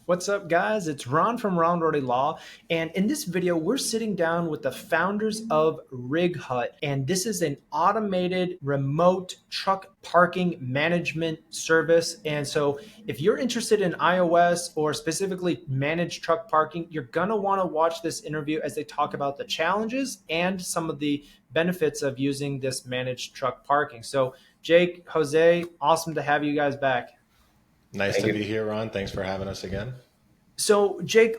What's up, guys? It's Ron from Ronald Rohde Law. And in this video, we're sitting down with the founders of Rig Hut. And this is an automated remote truck parking management service. And so if you're interested in iOS or specifically managed truck parking, you're going to want to watch this interview as they talk about the challenges and some of the benefits of using this managed truck parking. So Jake, Jose, awesome to have you guys back. Nice Thank to you. be here, Ron. Thanks for having us again. So, Jake,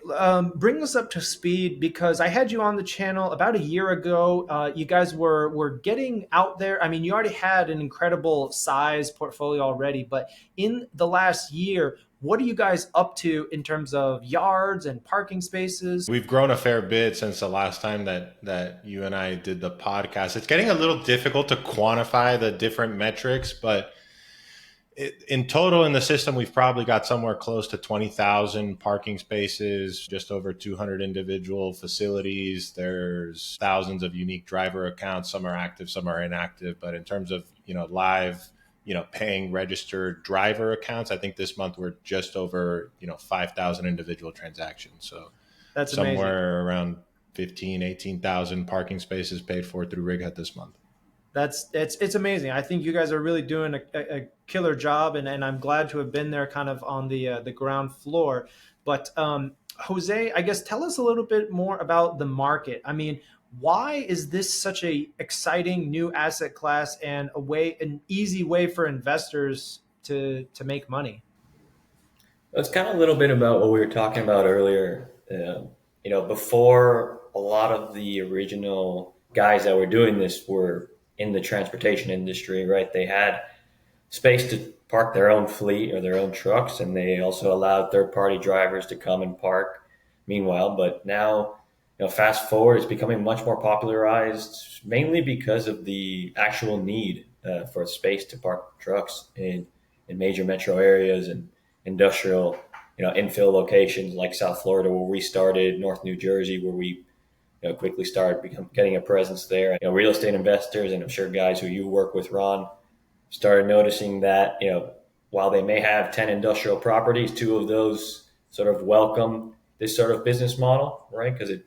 bring us up to speed because I had you on the channel about a year ago. You guys were getting out there. I mean, you already had an incredible size portfolio already, but in the last year, what are you guys up to in terms of yards and parking spaces? We've grown a fair bit since the last time that you and I did the podcast. It's getting a little difficult to quantify the different metrics, but in total in the system, we've probably got somewhere close to 20,000 parking spaces, just over 200 individual facilities. There's thousands of unique driver accounts. Some are active, some are inactive. But in terms of, live, paying registered driver accounts, I think this month we're just over, 5,000 individual transactions. So That's amazing. somewhere around 15, 18,000 parking spaces paid for through RigHut this month. That's it's amazing. I think you guys are really doing a killer job, and I'm glad to have been there, kind of on the ground floor. But Jose, I guess tell us a little bit more about the market. I mean, why is this such a exciting new asset class and an easy way for investors to make money? It's kind of a little bit about what we were talking about earlier. Before a lot of the original guys that were doing this were in the transportation industry, right? They had space to park their own fleet or their own trucks, and they also allowed third-party drivers to come and park. Meanwhile, but now, fast forward, it's becoming much more popularized, mainly because of the actual need for space to park trucks in major metro areas and industrial, infill locations like South Florida, where we started, North New Jersey, where we quickly started getting a presence there. Real estate investors, and I'm sure guys who you work with, Ron, started noticing that, while they may have 10 industrial properties, two of those sort of welcome this sort of business model, right? Because it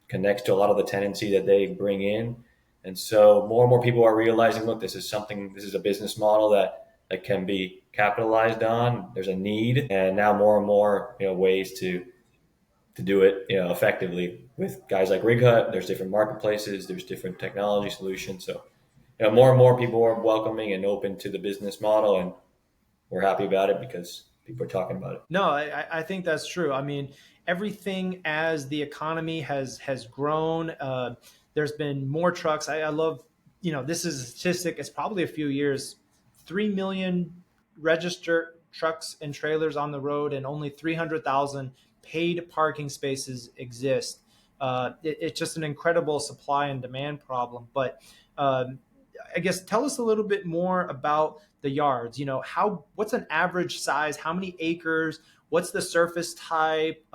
connects to a lot of the tenancy that they bring in. And so more and more people are realizing, look, this is a business model that can be capitalized on. There's a need, and now more and more, ways to do it, effectively with guys like Rig Hut. There's different marketplaces, there's different technology solutions. So, more and more people are welcoming and open to the business model, and we're happy about it because people are talking about it. No, I think that's true. I mean, everything as the economy has grown, there's been more trucks. I love, this is a statistic. It's probably a few years, 3 million registered trucks and trailers on the road, and only 300,000 paid parking spaces exist. It's just an incredible supply and demand problem. But I guess tell us a little bit more about the yards. What's an average size? How many acres? What's the surface type?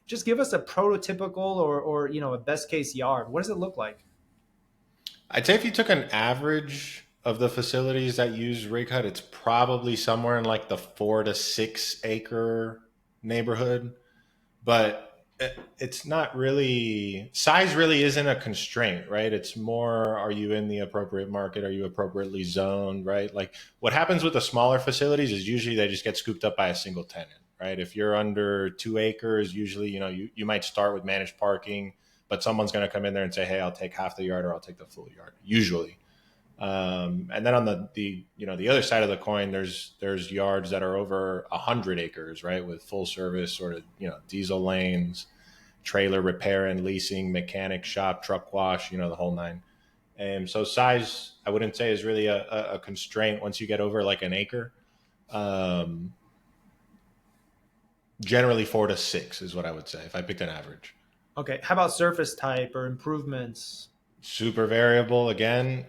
Just give us a prototypical or a best case yard. What does it look like? I'd say if you took an average of the facilities that use rig hut, it's probably somewhere in like the 4 to 6 acre neighborhood. But it's not really, size really isn't a constraint, right? It's more, are you in the appropriate market? Are you appropriately zoned, right? Like what happens with the smaller facilities is usually they just get scooped up by a single tenant, right? If you're under 2 acres, usually, you might start with managed parking, but someone's going to come in there and say, hey, I'll take half the yard or I'll take the full yard, usually. And then on the other side of the coin, there's yards that are over 100 acres, right, with full service sort of diesel lanes, trailer repair and leasing, mechanic shop, truck wash, the whole nine. And so size, I wouldn't say is really a constraint once you get over like an acre. Um, Generally 4 to 6 is what I would say if I picked an average. Okay. How about surface type or improvements? Super variable again.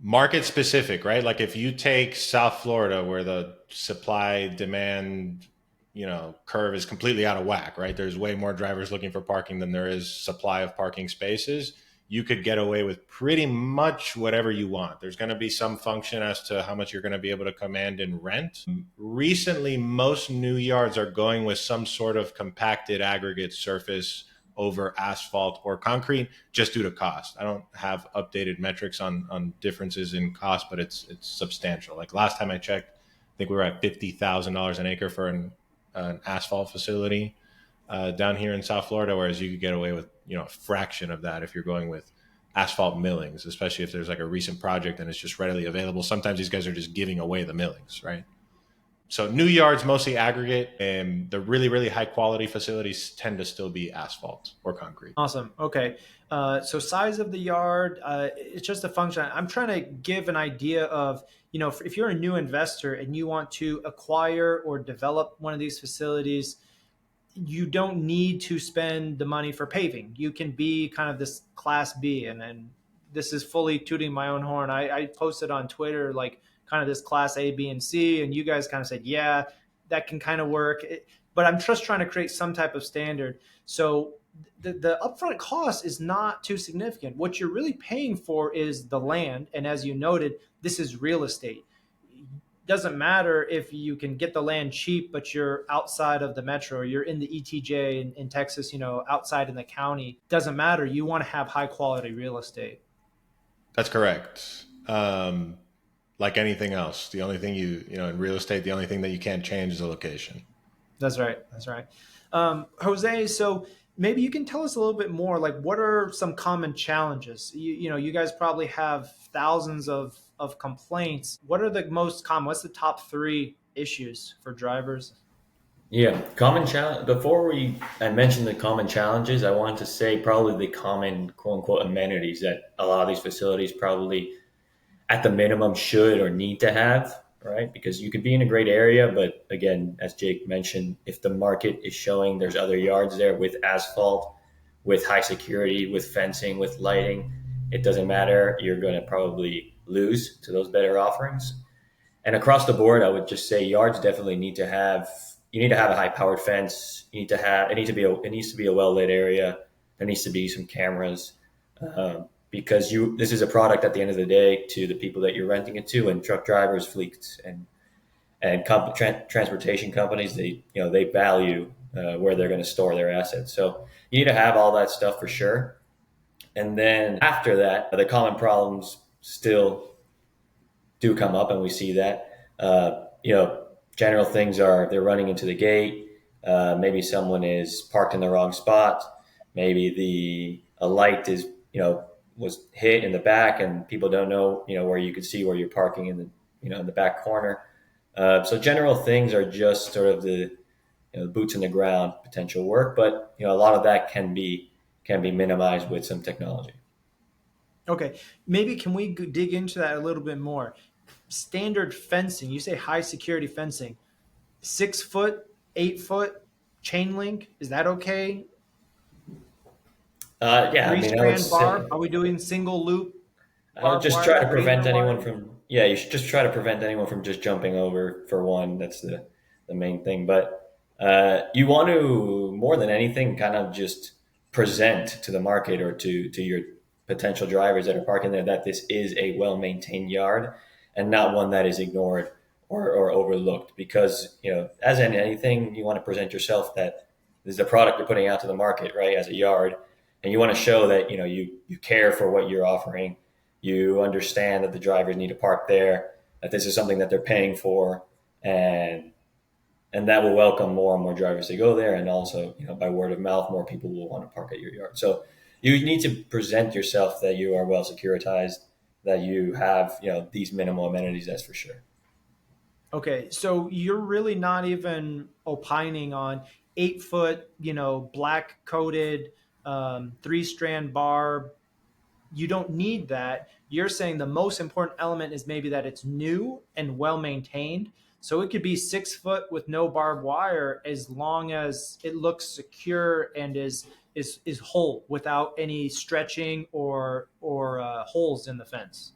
Market specific, right? Like if you take South Florida where the supply demand, curve is completely out of whack, right? There's way more drivers looking for parking than there is supply of parking spaces. you could get away with pretty much whatever you want. There's going to be some function as to how much you're going to be able to command in rent. Recently, most new yards are going with some sort of compacted aggregate surface over asphalt or concrete just due to cost. I don't have updated metrics on differences in cost, but it's substantial. Like last time I checked, I think we were at $50,000 an acre for an asphalt facility down here in South Florida, whereas you could get away with a fraction of that if you're going with asphalt millings, especially if there's like a recent project and it's just readily available. Sometimes these guys are just giving away the millings, right? So new yards mostly aggregate, and the really really high quality facilities tend to still be asphalt or concrete. Awesome. Okay. So size of the yard, it's just a function. I'm trying to give an idea of, if you're a new investor and you want to acquire or develop one of these facilities, you don't need to spend the money for paving. You can be kind of this class B, and this is fully tooting my own horn. I posted on Twitter like kind of this class A, B, and C, and you guys kind of said, yeah, that can kind of work. But I'm just trying to create some type of standard. So the upfront cost is not too significant. What you're really paying for is the land, and as you noted, this is real estate. Doesn't matter if you can get the land cheap, but you're outside of the metro, or you're in the ETJ in Texas, outside in the county. Doesn't matter. You want to have high quality real estate. That's correct. Like anything else, the only thing in real estate, the only thing that you can't change is the location. That's right. That's right. Jose, so maybe you can tell us a little bit more, like what are some common challenges? You guys probably have thousands of complaints. What are the most common? What's the top 3 issues for drivers? Yeah, common challenge. Before I mentioned the common challenges, I want to say probably the common quote unquote amenities that a lot of these facilities probably at the minimum should or need to have, right? Because you could be in a great area, but again, as Jake mentioned, if the market is showing there's other yards there with asphalt, with high security, with fencing, with lighting, it doesn't matter. You're going to probably lose to those better offerings. And across the board, I would just say yards definitely need to have. You need to have a high-powered fence. It needs to be a well-lit area. There needs to be some cameras. Because this is a product at the end of the day to the people that you're renting it to, and truck drivers, fleets, and transportation companies. They value where they're going to store their assets. So you need to have all that stuff for sure. And then after that, the common problems still do come up, and we see that. General things are they're running into the gate. Maybe someone is parked in the wrong spot. Maybe a light is was hit in the back, and people don't know, where you could see where you're parking in the back corner. So general things are just sort of the boots in the ground potential work, but a lot of that can be minimized with some technology. Okay, maybe can we dig into that a little bit more? Standard fencing. You say high security fencing. 6 foot, 8 foot chain link. Is that okay? Yeah, I Three mean, I would strand say. barb. Are we doing single loop I would barbed just wire, try to prevent razor anyone wire? from. Yeah, you should just try to prevent anyone from just jumping over. For one, that's the main thing. But you want to more than anything, kind of just present to the market or to your potential drivers that are parking there that this is a well maintained yard and not one that is ignored or overlooked. Because as in anything, you want to present yourself that this is the product you're putting out to the market, right? As a yard, and you want to show that you care for what you're offering. You understand that the drivers need to park there, that this is something that they're paying for, and that will welcome more and more drivers to go there. And also, by word of mouth, more people will want to park at your yard. So you need to present yourself that you are well securitized, that you have, these minimal amenities. That's for sure. Okay, so you're really not even opining on 8 foot, black coated, 3 strand barb. You don't need that. You're saying the most important element is maybe that it's new and well maintained. So it could be 6 foot with no barbed wire as long as it looks secure and is whole without any stretching or holes in the fence.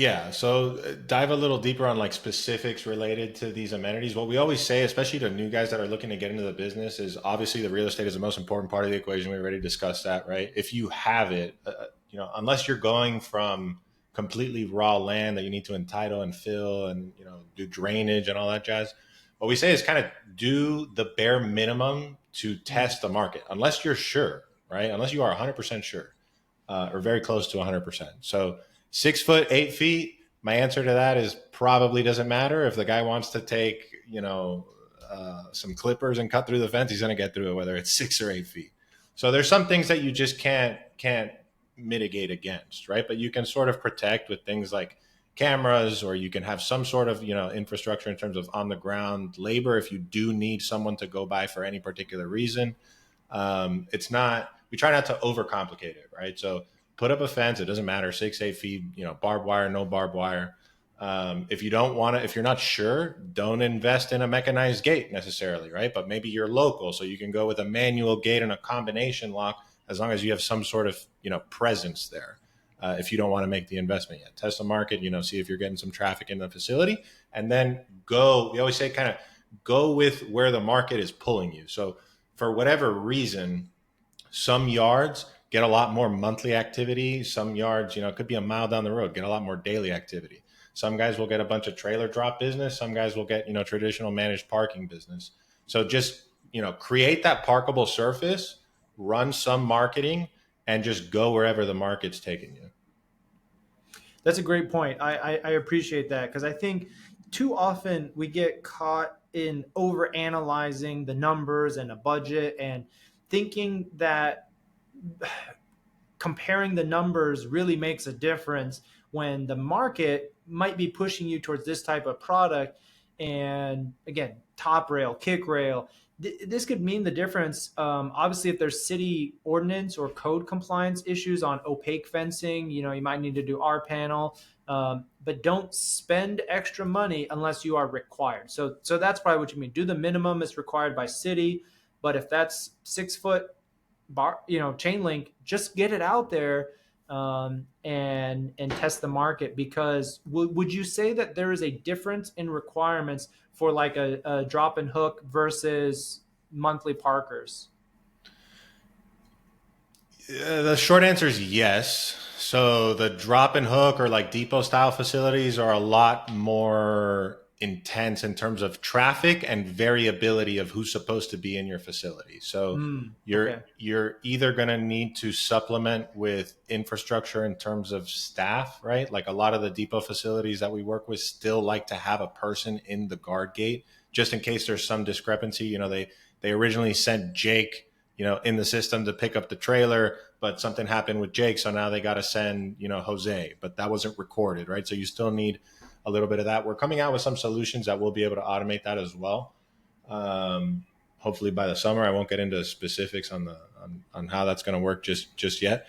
Yeah, so dive a little deeper on like specifics related to these amenities. What we always say, especially to new guys that are looking to get into the business, is obviously the real estate is the most important part of the equation. We already discussed that, right? If you have it, unless you're going from completely raw land that you need to entitle and fill and do drainage and all that jazz, what we say is kind of do the bare minimum to Mm. test the market, unless you're sure, right? Unless you are 100% sure or very close to 100%. So 6 foot, 8 feet. My answer to that is probably doesn't matter. If the guy wants to take, some clippers and cut through the fence, he's going to get through it, whether it's 6 or 8 feet. So there's some things that you just can't mitigate against, right? But you can sort of protect with things like cameras, or you can have some sort of infrastructure in terms of on the ground labor if you do need someone to go by for any particular reason. It's not, we try not to overcomplicate it, right? So put up a fence. It doesn't matter, 6, 8 feet, barbed wire, no barbed wire. If you don't want to, if you're not sure, don't invest in a mechanized gate necessarily, right? But maybe you're local, so you can go with a manual gate and a combination lock as long as you have some sort of, presence there. If you don't want to make the investment yet, test the market, see if you're getting some traffic in the facility, and then go. We always say kind of go with where the market is pulling you. So for whatever reason, some yards get a lot more monthly activity. Some yards, it could be a mile down the road, get a lot more daily activity. Some guys will get a bunch of trailer drop business. Some guys will get, traditional managed parking business. So just, create that parkable surface, run some marketing, and just go wherever the market's taking you. That's a great point. I appreciate that, because I think too often we get caught in over analyzing the numbers and a budget and thinking that comparing the numbers really makes a difference when the market might be pushing you towards this type of product. And again, top rail, kick rail, this could mean the difference. Obviously, if there's city ordinance or code compliance issues on opaque fencing, you might need to do R panel. But don't spend extra money unless you are required. So that's probably what you mean. Do the minimum is required by city, but if that's 6 foot chain link, just get it out there, and test the market. Because would you say that there is a difference in requirements for like a drop and hook versus monthly parkers? The short answer is yes. So the drop and hook or like depot style facilities are a lot more intense in terms of traffic and variability of who's supposed to be in your facility. So you're Okay. you're either going to need to supplement with infrastructure in terms of staff, right? Like a lot of the depot facilities that we work with still like to have a person in the guard gate just in case there's some discrepancy. They originally sent Jake in the system to pick up the trailer, but something happened with Jake. So now they got to send, Jose, but that wasn't recorded, right? So you still need a little bit of that. We're coming out with some solutions that will be able to automate that as well. Hopefully by the summer. I won't get into specifics on how that's going to work just yet.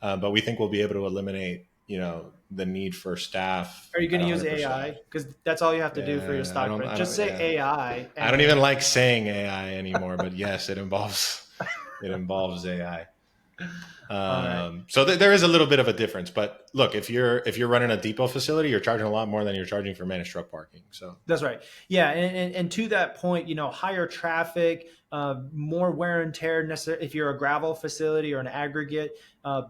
But we think we'll be able to eliminate, the need for staff. Are you going at to use 100%. AI? Because that's all you have to do for your Yeah, stock price. Just say yeah. AI. I don't even like saying AI anymore, but yes, it involves AI. Right. So there is a little bit of a difference, but look, if you're running a depot facility, you're charging a lot more than you're charging for managed truck parking. So That's right. Yeah, and to that point, higher traffic, more wear and tear necessary if you're a gravel facility or an aggregate,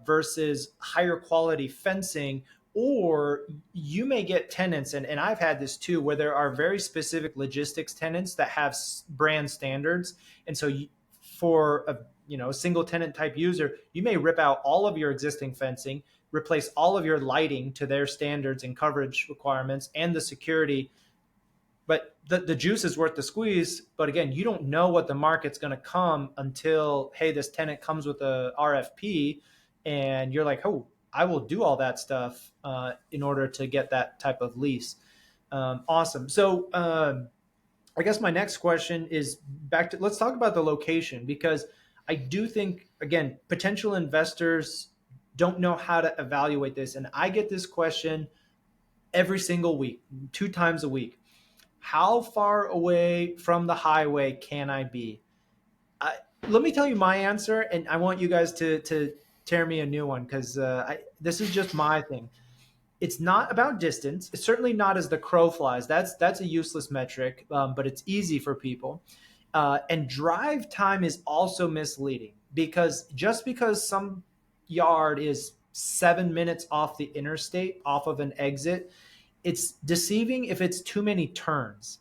versus higher quality fencing. Or you may get tenants, and I've had this too, where there are very specific logistics tenants that have brand standards, and so for a single tenant type user, you may rip out all of your existing fencing, replace all of your lighting to their standards and coverage requirements and the security. But the juice is worth the squeeze. But again, you don't know what the market's going to come until, hey, this tenant comes with a RFP, and you're like, oh, I will do all that stuff in order to get that type of lease. Awesome. So I guess my next question is back to, let's talk about the location, because I do think, again, potential investors don't know how to evaluate this. And I get this question every single week, 2 times a week. How far away from the highway can I be? Let me tell you my answer, and I want you guys to tear me a new one, because this is just my thing. It's not about distance. It's certainly not as the crow flies. That's a useless metric, but it's easy for people. And drive time is also misleading because just because some yard is 7 minutes off the interstate, off of an exit, it's deceiving if it's too many turns.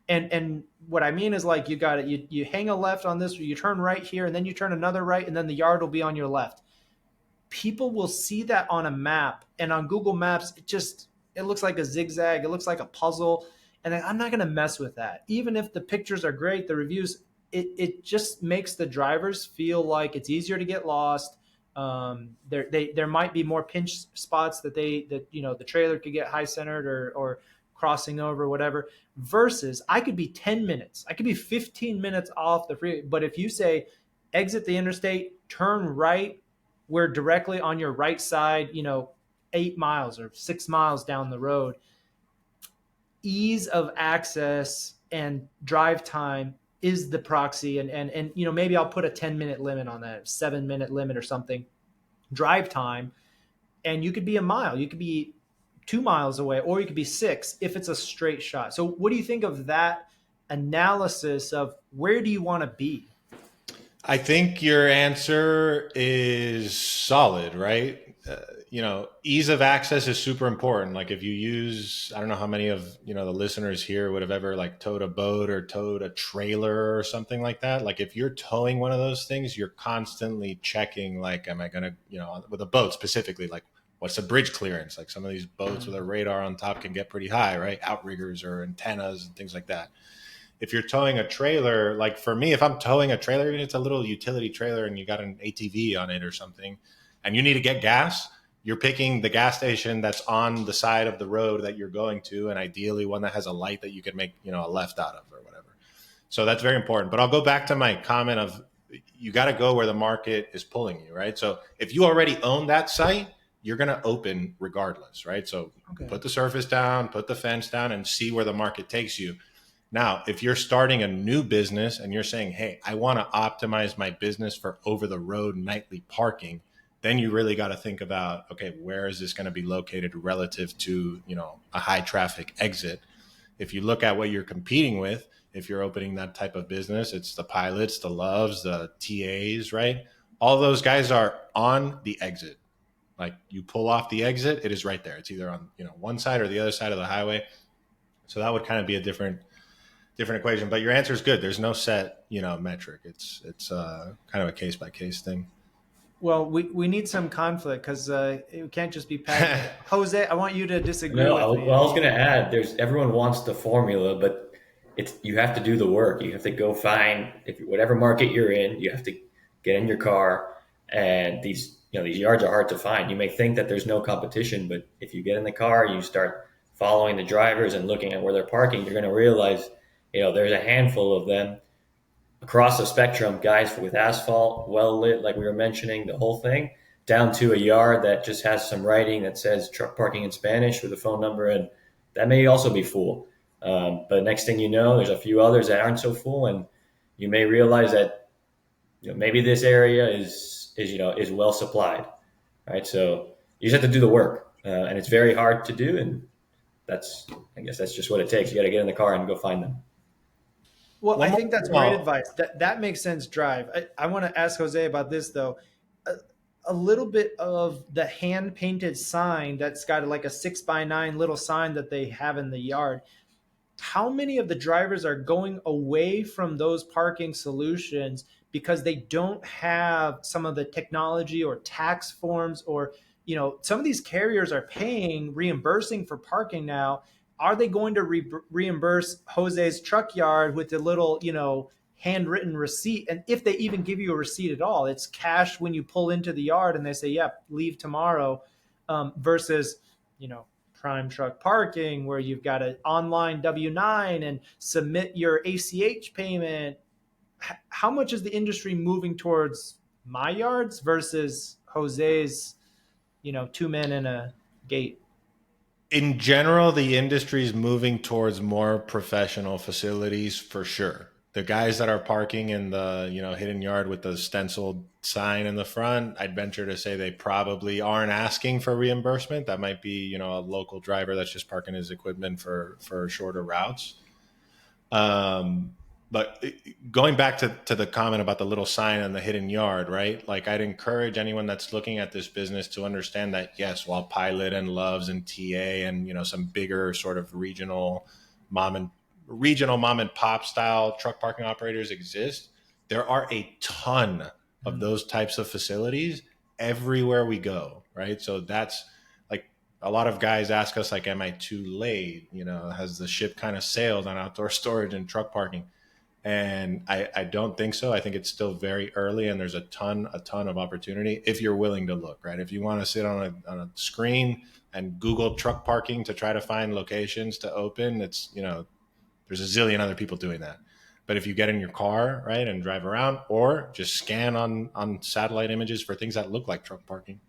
And what I mean is like you hang a left on this, you turn right here, and then you turn another right, and then the yard will be on your left. People will see that on a map, and on Google Maps it looks like a zigzag, it looks like a puzzle, and I'm not going to mess with that. Even if the pictures are great, the reviews, it just makes the drivers feel like it's easier to get lost. There might be more pinch spots that the trailer could get high centered or crossing over, whatever, versus I could be 10 minutes, I could be 15 minutes off the freeway, but if you say exit the interstate, turn right, we're directly on your right side, 8 miles or 6 miles down the road. Ease of access and drive time is the proxy. And maybe I'll put a 10-minute limit on that, 7-minute limit or something, drive time. And you could be a mile, you could be 2 miles away, or you could be 6 if it's a straight shot. So what do you think of that analysis of where do you want to be? I think your answer is solid, right? Ease of access is super important. Like if you use, I don't know how many of, the listeners here would have ever like towed a boat or towed a trailer or something like that. Like if you're towing one of those things, you're constantly checking, like, am I going to, with a boat specifically, like what's the bridge clearance? Like some of these boats with a radar on top can get pretty high, right? Outriggers or antennas and things like that. If you're towing a trailer, like for me, if I'm towing a trailer, even if it's a little utility trailer and you got an ATV on it or something, and you need to get gas, you're picking the gas station that's on the side of the road that you're going to, and ideally one that has a light that you can make, a left out of or whatever. So that's very important. But I'll go back to my comment of you got to go where the market is pulling you, right? So if you already own that site, you're going to open regardless, right? So Put the surface down, put the fence down, and see where the market takes you. Now, if you're starting a new business and you're saying, hey, I want to optimize my business for over the road nightly parking, then you really got to think about, okay, where is this going to be located relative to, a high traffic exit? If you look at what you're competing with, if you're opening that type of business, it's the Pilots, the Loves, the TAs, right? All those guys are on the exit. Like you pull off the exit, it is right there. It's either on, one side or the other side of the highway. So that would kind of be a different equation, but your answer is good. There's no set, metric. It's kind of a case by case thing. Well, we need some conflict because it can't just be packaged. Jose, I want you to disagree with me. Well, I was going to add, everyone wants the formula, but you have to do the work. You have to go find whatever market you're in. You have to get in your car, and these yards are hard to find. You may think that there's no competition, but if you get in the car, you start following the drivers and looking at where they're parking, you're going to realize there's a handful of them across the spectrum, guys with asphalt, well lit, like we were mentioning, the whole thing, down to a yard that just has some writing that says truck parking in Spanish with a phone number, and that may also be full. But next thing you know, there's a few others that aren't so full, and you may realize that maybe this area is well supplied, right? So you just have to do the work, and it's very hard to do, and I guess that's just what it takes. You got to get in the car and go find them. Well, I think that's great advice. That makes sense, Drive. I want to ask Jose about this, though. A little bit of the hand-painted sign that's got like a 6x9 little sign that they have in the yard. How many of the drivers are going away from those parking solutions because they don't have some of the technology or tax forms, or some of these carriers are reimbursing for parking now. Are they going to reimburse Jose's truck yard with the little, handwritten receipt? And if they even give you a receipt at all, it's cash when you pull into the yard and they say, yeah, leave tomorrow, versus, prime truck parking where you've got an online W-9 and submit your ACH payment. How much is the industry moving towards my yards versus Jose's, 2 men in a gate? In general, the industry is moving towards more professional facilities for sure. The guys that are parking in the, hidden yard with the stenciled sign in the front, I'd venture to say they probably aren't asking for reimbursement. That might be, a local driver that's just parking his equipment for shorter routes. But going back to the comment about the little sign in the hidden yard, right? Like, I'd encourage anyone that's looking at this business to understand that, yes, while Pilot and Loves and TA and, some bigger sort of regional mom and pop style truck parking operators exist, there are a ton of those types of facilities everywhere we go, right? So that's like, a lot of guys ask us, like, am I too late? Has the ship kind of sailed on outdoor storage and truck parking? And I don't think so. I think it's still very early, and there's a ton of opportunity if you're willing to look, right? If you want to sit on a screen and Google truck parking to try to find locations to open, it's, there's a zillion other people doing that. But if you get in your car, right, and drive around, or just scan on satellite images for things that look like truck parking,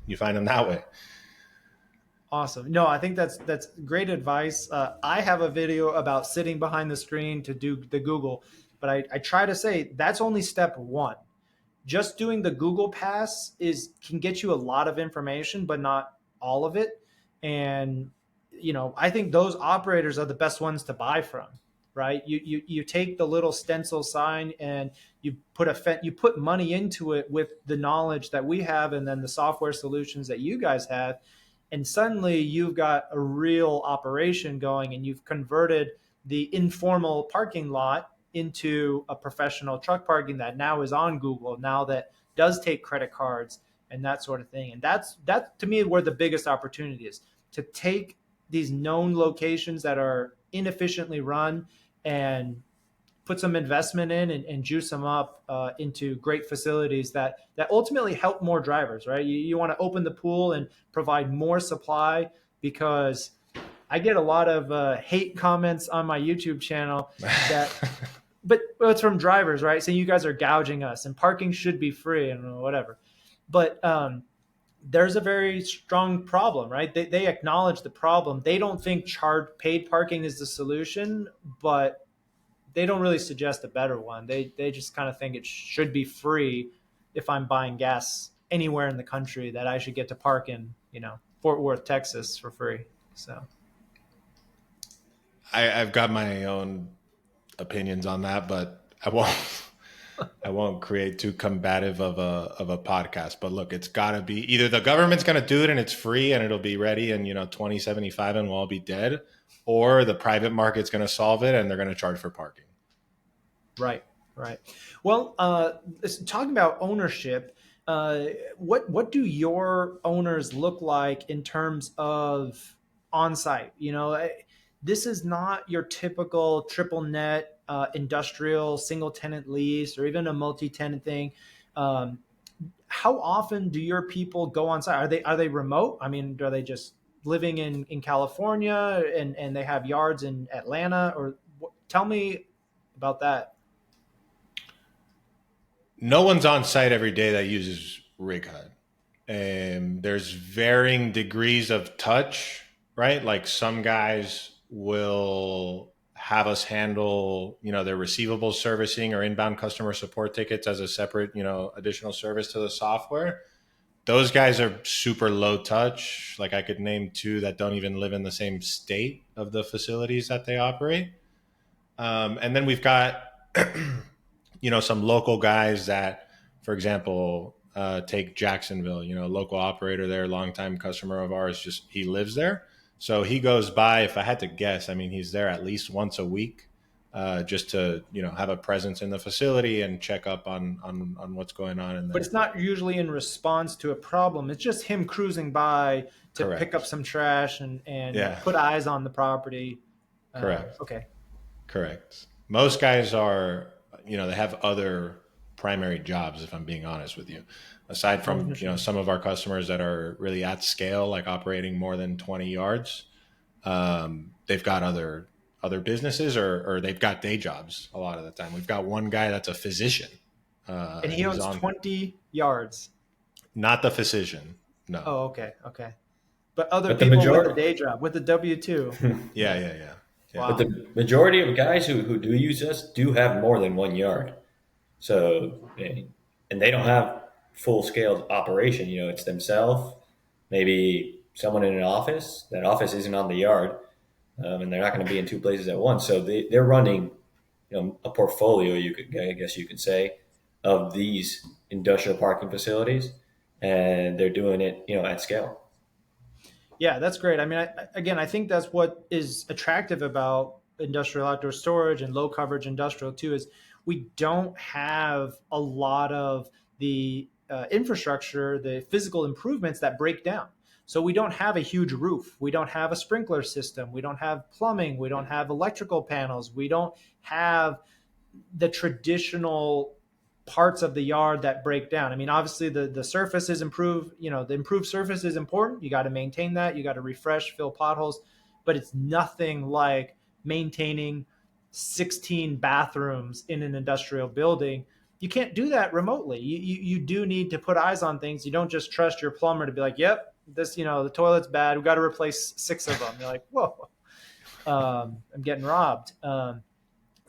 you find them that way. Awesome. No, I think that's great advice. I have a video about sitting behind the screen to do the Google, but I try to say that's only step one. Just doing the Google pass can get you a lot of information, but not all of it. And I think those operators are the best ones to buy from, right? You take the little stencil sign and you put money into it with the knowledge that we have, and then the software solutions that you guys have. And suddenly you've got a real operation going, and you've converted the informal parking lot into a professional truck parking that now is on Google, now that does take credit cards and that sort of thing. And that's to me where the biggest opportunity is, to take these known locations that are inefficiently run and put some investment in and juice them up into great facilities that ultimately help more drivers, right? You want to open the pool and provide more supply, because I get a lot of hate comments on my YouTube channel that, but it's from drivers, right? Saying you guys are gouging us and parking should be free and whatever. But there's a very strong problem, right? They acknowledge the problem. They don't think paid parking is the solution, but they don't really suggest a better one. They just kind of think it should be free if I'm buying gas anywhere in the country, that I should get to park in, Fort Worth, Texas for free. So I've got my own opinions on that, but I won't create too combative of a podcast. But look, it's got to be either the government's going to do it and it's free and it'll be ready in 2075 and we'll all be dead, or the private market's going to solve it and they're going to charge for parking. Right. Well, talking about ownership, what do your owners look like in terms of on-site? This is not your typical triple net industrial single tenant lease or even a multi-tenant thing. How often do your people go on site? Are they remote? I mean, are they just living in California and they have yards in Atlanta? Or tell me about that. No one's on site every day that uses Rig Hut. There's varying degrees of touch, right? Like, some guys will have us handle, their receivables servicing or inbound customer support tickets as a separate, additional service to the software. Those guys are super low touch. Like, I could name two that don't even live in the same state of the facilities that they operate. And then we've got, some local guys that, for example, take Jacksonville, local operator there, longtime customer of ours, he lives there. So he goes by, if I had to guess, I mean, he's there at least once a week, just to, have a presence in the facility and check up on what's going on in there. But it's not usually in response to a problem. It's just him cruising by to Correct. Pick up some trash and put eyes on the property. Correct. Okay. Correct. Most guys are, they have other primary jobs, if I'm being honest with you. Aside from, some of our customers that are really at scale, like operating more than 20 yards, they've got other businesses or they've got day jobs a lot of the time. We've got one guy that's a physician. And he owns 20 yards. Not the physician, no. Oh, okay. But other people with a day job, with a W-2. Yeah. Yeah. But Wow. the majority of guys who do use us do have more than 1 yard. So, and they don't have full scale operation. It's themselves, maybe someone in an office. That office isn't on the yard, and they're not going to be in two places at once. So they're running, a portfolio. I guess you could say, of these industrial parking facilities, and they're doing it, at scale. Yeah, that's great. I mean, again, I think that's what is attractive about industrial outdoor storage and low coverage industrial too. Is we don't have a lot of the infrastructure, the physical improvements that break down. So we don't have a huge roof. We don't have a sprinkler system. We don't have plumbing. We don't have electrical panels. We don't have the traditional parts of the yard that break down. I mean, obviously the surface is improved. The improved surface is important. You got to maintain that. You got to refresh, fill potholes, but it's nothing like maintaining 16 bathrooms in an industrial building. You can't do that remotely. You do need to put eyes on things. You don't just trust your plumber to be like, yep, this, the toilet's bad. We got to replace 6 of them. You're like, whoa, I'm getting robbed.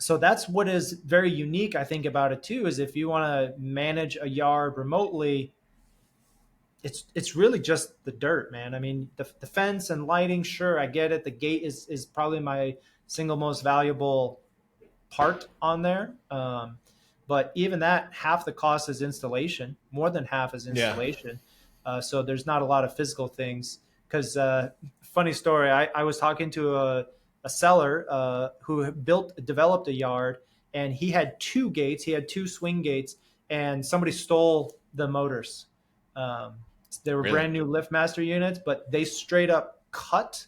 So that's what is very unique, I think, about it too. Is if you want to manage a yard remotely, it's really just the dirt, man. I mean, the fence and lighting, sure, I get it. The gate is probably my single most valuable part on there. But even that, half the cost is installation. More than half is Yeah. installation. So there's not a lot of physical things. Because funny story, I was talking to a seller who developed a yard, and he had 2 gates. He had 2 swing gates, and somebody stole the motors. Um, they were Really? brand new LiftMaster units, but they straight up cut.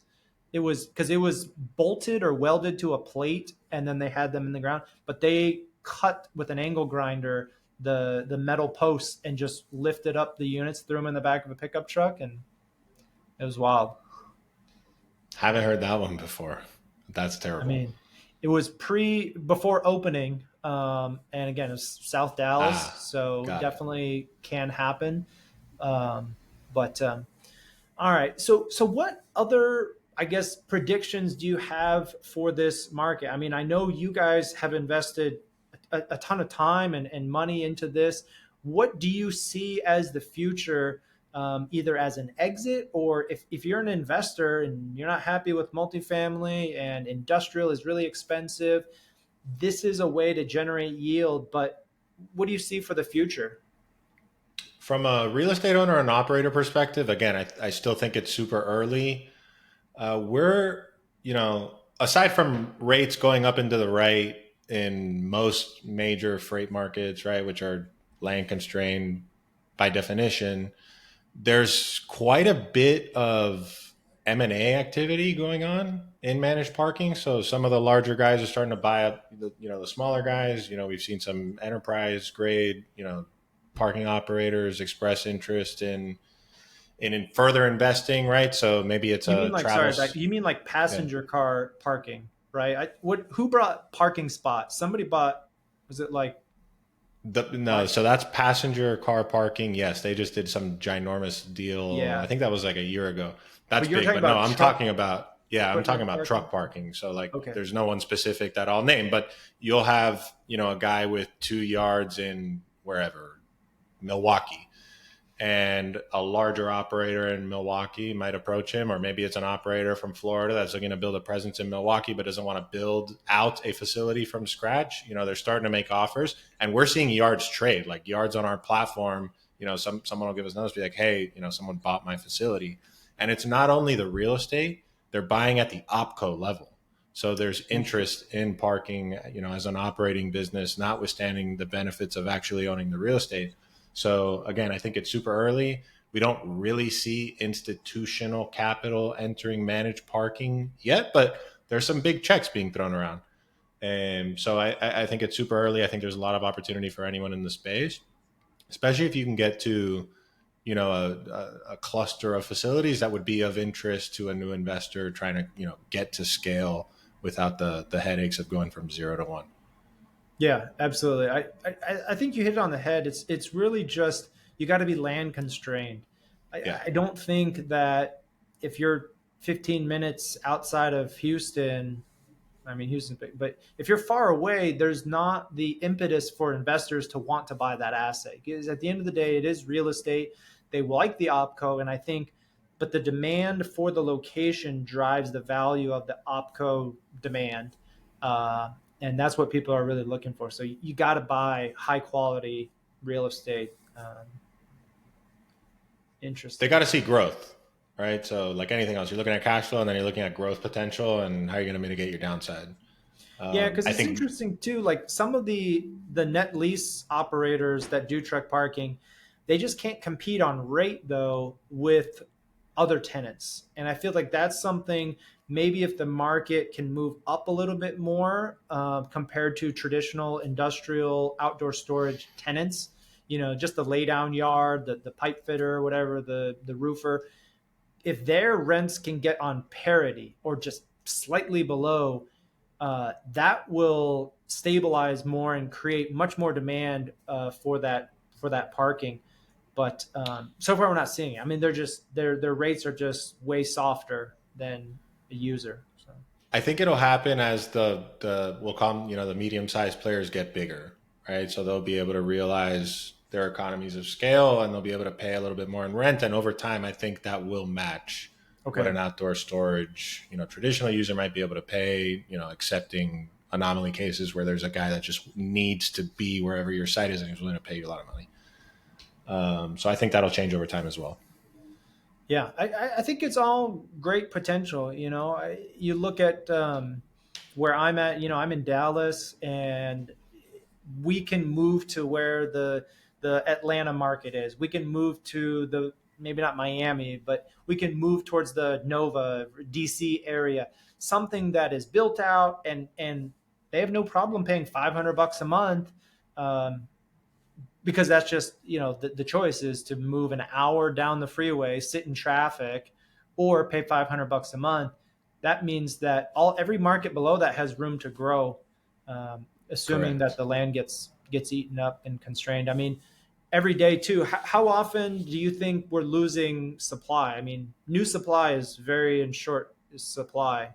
It was because it was bolted or welded to a plate, and then they had them in the ground. But they cut with an angle grinder the metal posts and just lifted up the units, threw them in the back of a pickup truck, and it was wild. Haven't heard that one before. That's I terrible. mean, it was before opening, and again, it was South Dallas, Ah, so got it. definitely can happen. But all right, so what other, I guess, predictions do you have for this market? I mean, I know you guys have invested a ton of time and money into this. What do you see as the future, either as an exit, or if you're an investor and you're not happy with multifamily and industrial is really expensive, this is a way to generate yield. But what do you see for the future? From a real estate owner and operator perspective, again, I still think it's super early. We're, aside from rates going up into the right in most major freight markets, right, which are land constrained by definition, there's quite a bit of M&A activity going on in managed parking. So some of the larger guys are starting to buy up the smaller guys. We've seen some enterprise grade, parking operators express interest in further investing, right? So maybe it's You mean a like, sorry, Travis. you mean like Yeah. passenger car parking, right? Who brought parking spots? Somebody bought, was it like, No, my, so that's passenger car parking. Yes, they just did some ginormous deal. I yeah. think that was like a year ago. That's But you're big, talking but no, about I'm talking truck about yeah, I'm talking equipment about parking? truck parking. So like, Okay. there's no one specific that I'll name, but you'll have a guy with 2 yards in wherever Milwaukee, and a larger operator in Milwaukee might approach him, or maybe it's an operator from Florida that's looking to build a presence in Milwaukee but doesn't want to build out a facility from scratch. They're starting to make offers, and we're seeing yards trade, like yards on our platform. Someone will give us notice, be like, hey, someone bought my facility, and it's not only the real estate; they're buying at the opco level. So there's Interesting. interest in parking, as an operating business, notwithstanding the benefits of actually owning the real estate. So again, I think it's super early. We don't really see institutional capital entering managed parking yet, but there's some big checks being thrown around. And so I think it's super early. I think there's a lot of opportunity for anyone in the space, especially if you can get to, a cluster of facilities that would be of interest to a new investor trying to, get to scale without the headaches of going from 0 to 1. Yeah, absolutely. I think you hit it on the head. It's really just you got to be land constrained. Yeah. I don't think that if you're 15 minutes outside of Houston, I mean, Houston's big, but if you're far away, there's not the impetus for investors to want to buy that asset. Because at the end of the day, it is real estate. They like the opco, and I think, but the demand for the location drives the value of the opco demand, and that's what people are really looking for. So you got to buy high quality real estate. They Interesting. got to see growth, right? So like anything else, you're looking at cash flow and then you're looking at growth potential and how you're going to mitigate your downside. Yeah, because I it's think interesting too. Like some of the net lease operators that do truck parking, they just can't compete on rate though with other tenants. And I feel like that's something maybe if the market can move up a little bit more compared to traditional industrial outdoor storage tenants, just the lay down yard, the pipe fitter, whatever, the roofer, if their rents can get on parity or just slightly below, that will stabilize more and create much more demand for that parking. But so far, we're not seeing it. I mean, they're just their rates are just way softer than a user. So I think it'll happen as the we'll call them, the medium sized players get bigger, right? So they'll be able to realize their economies of scale and they'll be able to pay a little bit more in rent. And over time, I think that will match what okay, an outdoor storage, traditional user might be able to pay, accepting anomaly cases where there's a guy that just needs to be wherever your site is and he's willing to pay you a lot of money. So I think that'll change over time as well. yeah, I think it's all great potential. You look at where I'm at. I'm in Dallas, and we can move to where the Atlanta market is. We can move to the maybe not Miami, but we can move towards the Nova DC area. Something that is built out and they have no problem paying $500 a month. Because that's just the choice is to move an hour down the freeway, sit in traffic, or pay $500 a month. That means that every market below that has room to grow, assuming that Correct. the land gets eaten up and constrained. I mean, every day too. How often do you think we're losing supply? I mean, new supply is very in short supply.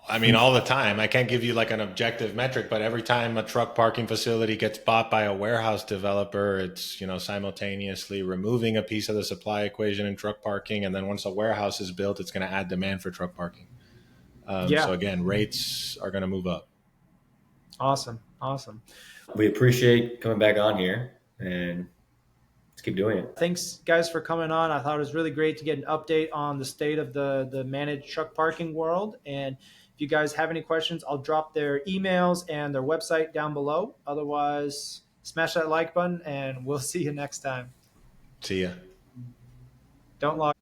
I mean, all the time. I can't give you like an objective metric, but every time a truck parking facility gets bought by a warehouse developer, it's, simultaneously removing a piece of the supply equation in truck parking. And then once a warehouse is built, it's going to add demand for truck parking. So Yeah, again, rates are going to move up. awesome, awesome. We appreciate coming back on here, and let's keep doing it. Thanks, guys, for coming on. I thought it was really great to get an update on the state of the managed truck parking world. And if you guys have any questions, I'll drop their emails and their website down below. Otherwise, smash that like button, and we'll see you next time. See ya. Don't log